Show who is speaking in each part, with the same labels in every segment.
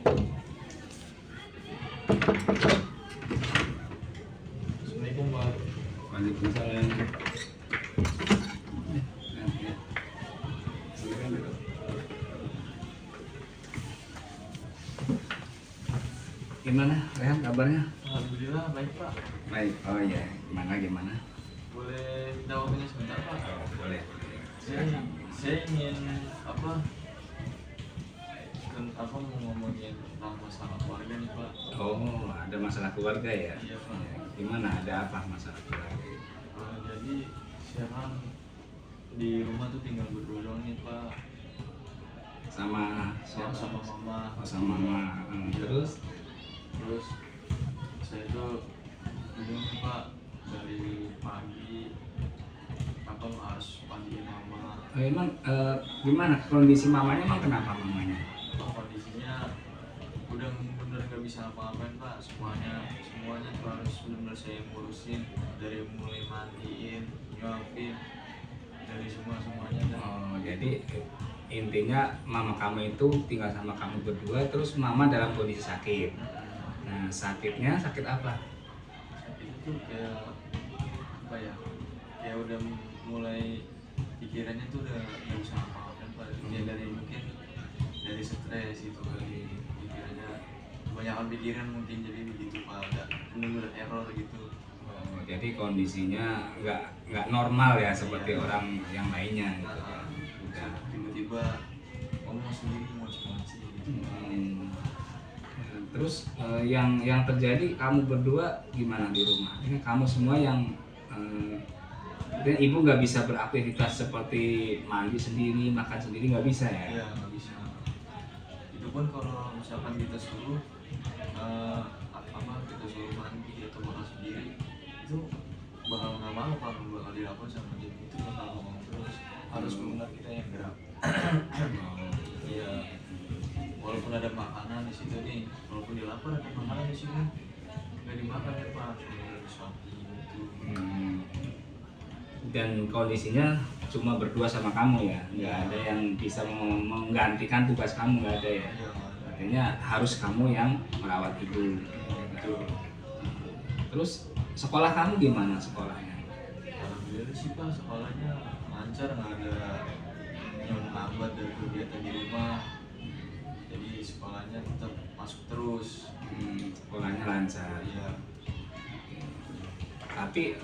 Speaker 1: Assalamualaikum Pak.
Speaker 2: Waalaikumsalam. Gimana, Rehan, kabarnya?
Speaker 1: Alhamdulillah baik Pak.
Speaker 2: Baik. Oh iya, gimana?
Speaker 1: Boleh minta waktunya sebentar Pak?
Speaker 2: Oh, boleh.
Speaker 1: Saya ingin apa mau ngomongin tentang masalah keluarga nih Pak.
Speaker 2: Oh, ada masalah keluarga ya?
Speaker 1: Iya Pak.
Speaker 2: Gimana, ada apa masalah keluarga?
Speaker 1: Jadi sekarang di rumah tuh tinggal berdua doang nih Pak.
Speaker 2: Sama siapa?
Speaker 1: Sama mama.
Speaker 2: Oh, sama mama. Terus?
Speaker 1: Terus saya tuh bingung nih Pak, dari pagi apa harus mandiin mama.
Speaker 2: Emang gimana kondisi mamanya? Emang kenapa mamanya?
Speaker 1: Kondisinya udah bener nggak bisa apa-apain Pak, semuanya tuh harus bener-bener saya ngurusin, dari mulai mandiin, nyuapin, dari semuanya dah.
Speaker 2: Oh, jadi intinya mama kamu itu tinggal sama kamu berdua, terus mama dalam kondisi sakit. Nah, sakitnya sakit apa?
Speaker 1: Sakit itu kayak apa ya, kayak udah mulai pikirannya tuh udah nggak bisa apa-apain Pak. Kayak dari mungkin dari stres gitu kali, pikirannya kebanyakan pikiran mungkin, jadi begitu Pak, ada bener-bener error gitu.
Speaker 2: Oh, jadi kondisinya nggak normal ya seperti orang yang lainnya gitu kan. Udah.
Speaker 1: Tiba-tiba ngomong sendiri moci-moci gitu.
Speaker 2: Terus yang terjadi kamu berdua gimana di rumah? Ini kamu semua yang dan ibu nggak bisa beraktivitas seperti mandi sendiri, makan sendiri, nggak bisa ya?
Speaker 1: Iya, nggak bisa. Itu pun kalau misalkan kita suruh kita suruh mandi atau makan sendiri, itu bakal nggak mau Pak, bakal dilakukan sama dia. Itu bakal ngomong terus, harus benar kita yang gerak. Iya, walaupun ada makanan di situ nih, walaupun dia lapar ada makanan di sini, nggak dimakan ya Pak, cuma disuapin gitu.
Speaker 2: Dan kondisinya cuma berdua sama kamu ya, nggak ada yang bisa menggantikan tugas kamu, nggak ada ya.
Speaker 1: Iya, nggak ada.
Speaker 2: Artinya harus kamu yang merawat ibu.
Speaker 1: Gitu.
Speaker 2: Terus sekolah kamu gimana sekolahnya?
Speaker 1: Alhamdulillah sih Pak, sekolahnya lancar, nggak ada yang lambat dari kegiatan di rumah, jadi sekolahnya tetap masuk terus.
Speaker 2: Sekolahnya lancar.
Speaker 1: Iya.
Speaker 2: Tapi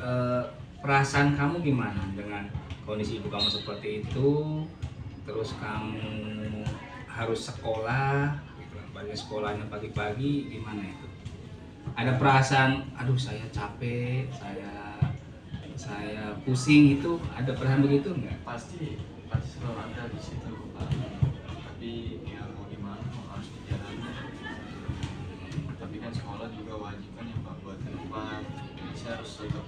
Speaker 2: perasaan kamu gimana dengan kondisi ibu kamu seperti itu? Terus kamu harus sekolah, banyak sekolahnya pagi-pagi, gimana itu? Ada perasaan, aduh saya capek, saya pusing itu, ada perasaan begitu nggak?
Speaker 1: Pasti selalu ada di situ Pak, tapi ya mau gimana, harus dijalani. Tapi kan sekolah juga wajib kan ya Pak, buat ke depan. Jadi saya harus tetap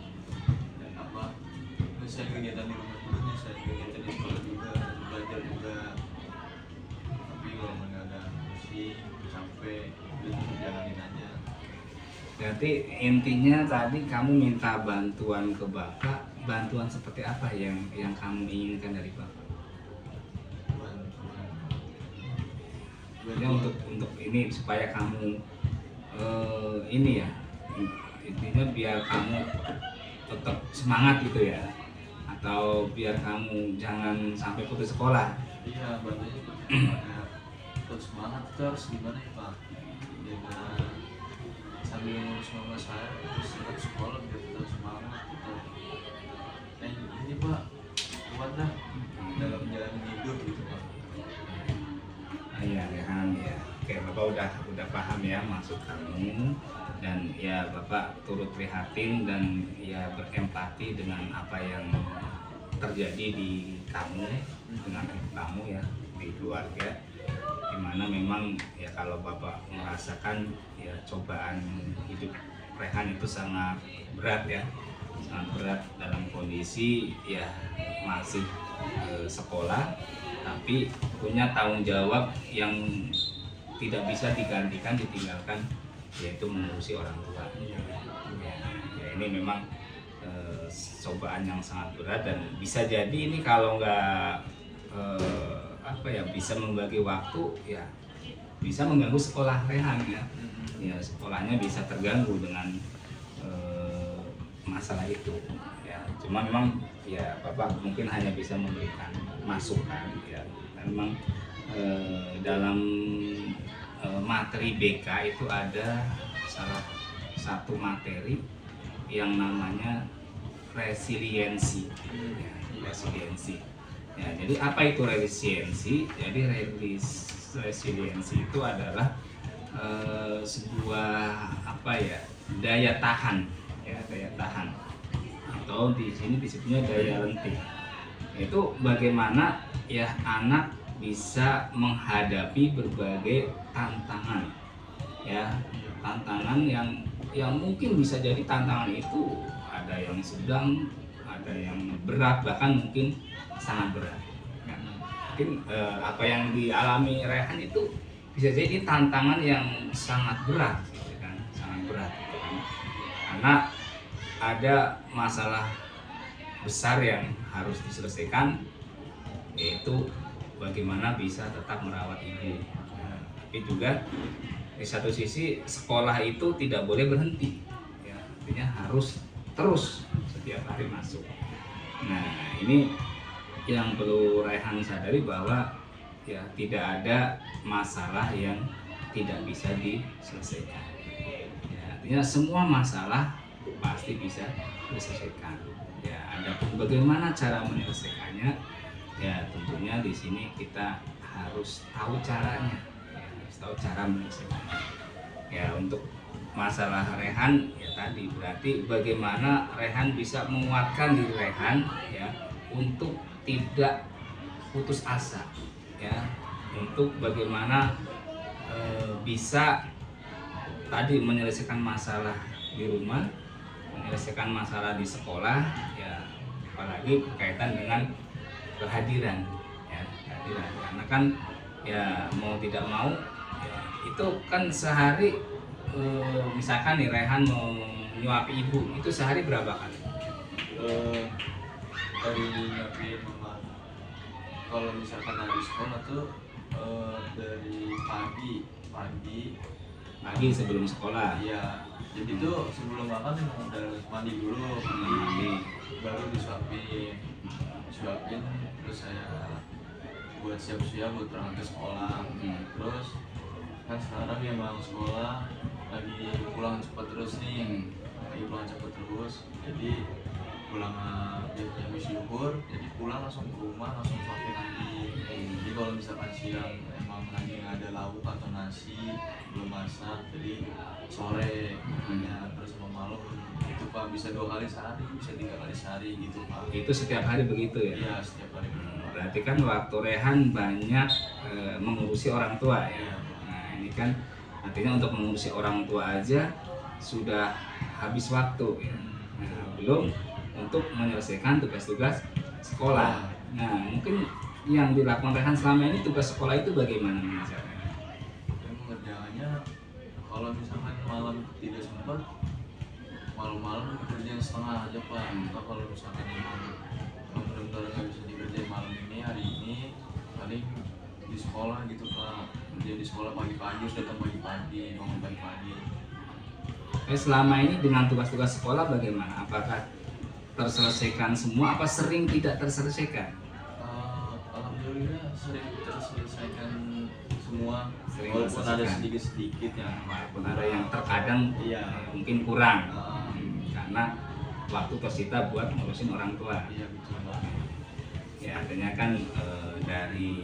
Speaker 1: saya kegiatan di rumah dulu, saya kegiatan di sekolah juga, belajar juga. Tapi kalau nggak ada pusing, capek, udah jalanin aja.
Speaker 2: Berarti intinya tadi kamu minta bantuan ke bapak, bantuan seperti apa yang kamu inginkan dari bapak? Ya, untuk ini supaya kamu ini ya, intinya biar kamu tetap semangat gitu ya, atau biar kamu jangan sampai putus sekolah.
Speaker 1: Iya, bantunya terus semangat, terus gimana ya Pak, dengan sambil ngurus mama saya terus tetap sekolah biar tetap semangat, tetap ini Pak, kuat dah dalam menjalani hidup gitu Pak.
Speaker 2: Iya, Rehan ya. Oke, bapak udah paham ya maksud kamu, dan ya bapak turut prihatin dan ya berempati dengan apa yang terjadi di kamu, dengan ibu kamu ya, di keluarga, dimana memang ya kalau bapak merasakan ya cobaan hidup Rehan itu sangat berat ya, sangat berat dalam kondisi ya masih sekolah, tapi punya tanggung jawab yang tidak bisa ditinggalkan, yaitu mengurusi orang tua. Ya, ini memang cobaan yang sangat berat, dan bisa jadi ini kalau nggak bisa membagi waktu ya bisa mengganggu sekolah Rehan ya. Ya sekolahnya bisa terganggu dengan masalah itu ya. Cuma memang ya Bapak mungkin hanya bisa memberikan masukan ya. Memang dalam materi BK itu ada salah satu materi yang namanya resiliensi ya, resiliensi ya. Jadi apa itu resiliensi? Jadi resiliensi itu adalah sebuah apa ya, daya tahan ya, daya tahan, atau di sini disebutnya daya lenting. Itu bagaimana ya anak bisa menghadapi berbagai tantangan ya, tantangan yang mungkin bisa jadi tantangan itu ada yang sedang, ada yang berat, bahkan mungkin sangat berat ya. Mungkin apa yang dialami Rehan itu bisa jadi tantangan yang sangat berat gitu kan, sangat berat gitu kan. Karena ada masalah besar yang harus diselesaikan, yaitu bagaimana bisa tetap merawat ibu. Nah, tapi juga di satu sisi sekolah itu tidak boleh berhenti ya, artinya harus terus setiap hari masuk. Nah ini yang perlu Rehan sadari, bahwa ya tidak ada masalah yang tidak bisa diselesaikan ya, artinya semua masalah pasti bisa diselesaikan ya. Adapun bagaimana cara menyelesaikannya ya, tentunya di sini kita harus tahu caranya ya, harus tahu cara menyelesaikannya ya. Untuk masalah Rehan ya tadi, berarti bagaimana Rehan bisa menguatkan diri Rehan ya untuk tidak putus asa ya, untuk bagaimana bisa tadi menyelesaikan masalah di rumah, menyelesaikan masalah di sekolah ya, apalagi berkaitan dengan kehadiran ya, kehadiran. Karena kan ya mau tidak mau ya, itu kan sehari misalkan nih Rehan mau nyuapi ibu, itu sehari berapa kali?
Speaker 1: Dari nyuapin mama, kalau misalkan habis sekolah tuh dari pagi
Speaker 2: sebelum sekolah.
Speaker 1: iya, jadi tuh sebelum makan udah mandi dulu, baru disuapin, terus saya buat siap-siap buat berangkat ke sekolah. Terus kan sekarang emang sekolah lagi pulang cepet terus nih, jadi pulang habis syukur, jadi pulang langsung ke rumah, langsung suapin lagi. Jadi kalau misalkan siang emang lagi nggak ada lauk atau nasi belum masak, jadi sore ya. Terus malam itu Pak bisa 2 kali sehari, bisa 3 kali sehari gitu Pak.
Speaker 2: Itu setiap hari begitu ya?
Speaker 1: Iya, setiap hari.
Speaker 2: Berarti kan waktu Rehan banyak mengurusi orang tua ya.
Speaker 1: Iya.
Speaker 2: Nah ini kan artinya untuk mengurusi orang tua aja sudah habis waktu ya. Nah, belum untuk menyelesaikan tugas-tugas sekolah. Nah mungkin yang dilakukan Rehan selama ini, tugas sekolah itu bagaimana mengajarnya?
Speaker 1: Mengerjakannya kalau misalkan malam tidak sempat, malam-malam kerjaan setengah aja Pak. Atau kalau misalkan emang benar-benar nggak bisa dikerjain malam ini, hari ini paling di sekolah gitu Pak. Kerja di sekolah pagi-pagi, datang pagi-pagi, bangun pagi-pagi.
Speaker 2: Selama ini dengan tugas-tugas sekolah bagaimana? Apakah terselesaikan semua, apa sering tidak terselesaikan?
Speaker 1: Alhamdulillah sering terselesaikan semua,
Speaker 2: Sering
Speaker 1: walaupun ada
Speaker 2: terselesaikan.
Speaker 1: sedikit-sedikit ya.
Speaker 2: Walaupun ada yang terkadang
Speaker 1: Iya.
Speaker 2: mungkin kurang karena waktu tersita buat ngurusin orang tua.
Speaker 1: Iya betul Pak.
Speaker 2: Ya artinya kan dari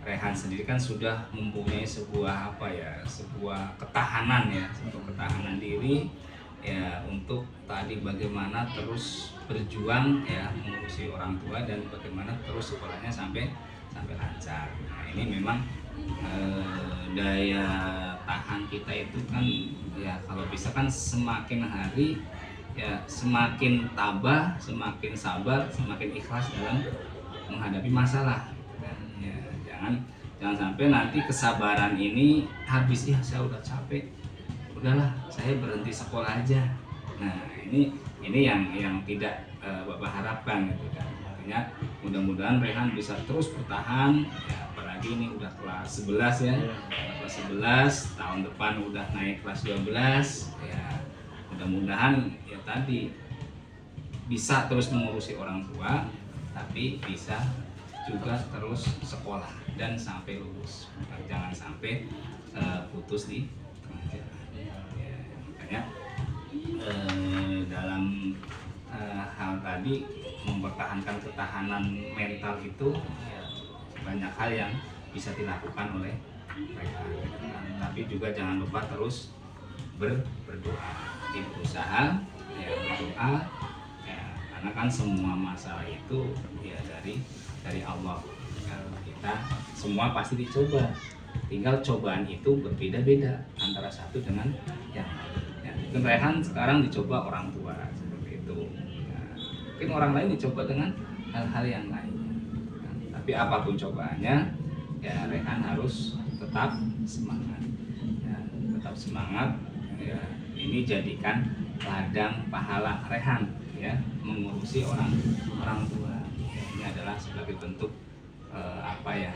Speaker 2: Rehan sendiri kan sudah mempunyai sebuah apa ya, sebuah ketahanan ya, sebuah ketahanan diri ya, untuk tadi bagaimana terus berjuang ya mengurusi orang tua dan bagaimana terus sekolahnya sampai lancar. Nah ini memang daya tahan kita itu kan ya, kalau bisa kan semakin hari ya semakin tabah, semakin sabar, semakin ikhlas dalam menghadapi masalah. Ya, jangan sampai nanti kesabaran ini habis, ya saya udah capek, udahlah saya berhenti sekolah aja. Nah ini yang tidak Bapak harapkan gitu kan. Artinya mudah-mudahan Rehan bisa terus bertahan ya, apalagi ini udah kelas 11 ya, kelas kelas 11, tahun depan udah naik kelas 12. Ya mudah-mudahan ya tadi bisa terus mengurusi orang tua, tapi bisa juga terus sekolah dan sampai lulus. Jangan sampai putus di tengah jalan. Ya, makanya dalam hal tadi mempertahankan ketahanan mental itu ya, banyak hal yang bisa dilakukan oleh mereka. Tapi juga jangan lupa terus berdoa, berusaha ya berdoa ya, karena kan semua masalah itu ya dari Allah. Ya, kita semua pasti dicoba, tinggal cobaan itu berbeda-beda antara satu dengan yang lain. Ya, mungkin Rehan sekarang dicoba orang tua seperti itu. Ya, mungkin orang lain dicoba dengan hal-hal yang lain. Ya, tapi apapun cobaannya, ya Rehan harus tetap semangat. Ya, tetap semangat. Ya, ini jadikan ladang pahala Rehan ya mengurusi orang tua. Ya, ini adalah sebagai bentuk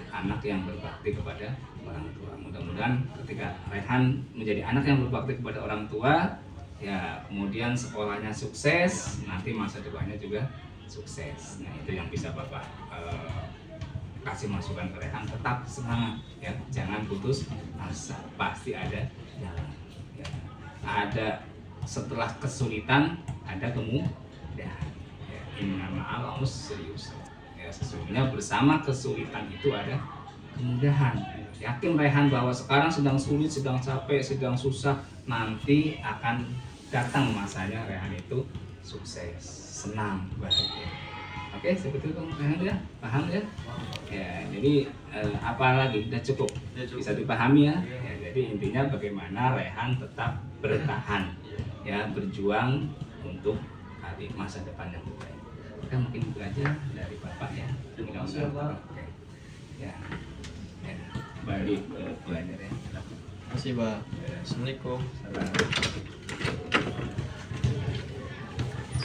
Speaker 2: anak yang berbakti kepada orang tua. Mudah-mudahan ketika Rehan menjadi anak yang berbakti kepada orang tua, ya kemudian sekolahnya sukses, nanti masa depannya juga sukses. Nah itu yang bisa Bapak kasih masukan ke Rehan, tetap semangat ya, jangan putus asa, pasti ada jalan. Ya. Ada setelah kesulitan ada kemudahan. Ya, inna ma'al usri yusra. Ya, sesungguhnya bersama kesulitan itu ada kemudahan. Yakin Rehan bahwa sekarang sedang sulit, sedang capek, sedang susah, nanti akan datang masanya Rehan itu sukses, senang, bahagia. Oke, seperti itu Rehan ya, paham ya? Ya, jadi apa lagi? Udah cukup, bisa dipahami ya? Ya, jadi intinya bagaimana Rehan tetap bertahan, ya berjuang untuk hari masa depan yang lebih baik. Kita mungkin belajar dari Bapak ya.
Speaker 1: Terima kasih Pak.
Speaker 2: Oke. Ya. Ya. Balik belajar ya.
Speaker 1: Terima kasih Pak. Assalamualaikum.
Speaker 2: Salam.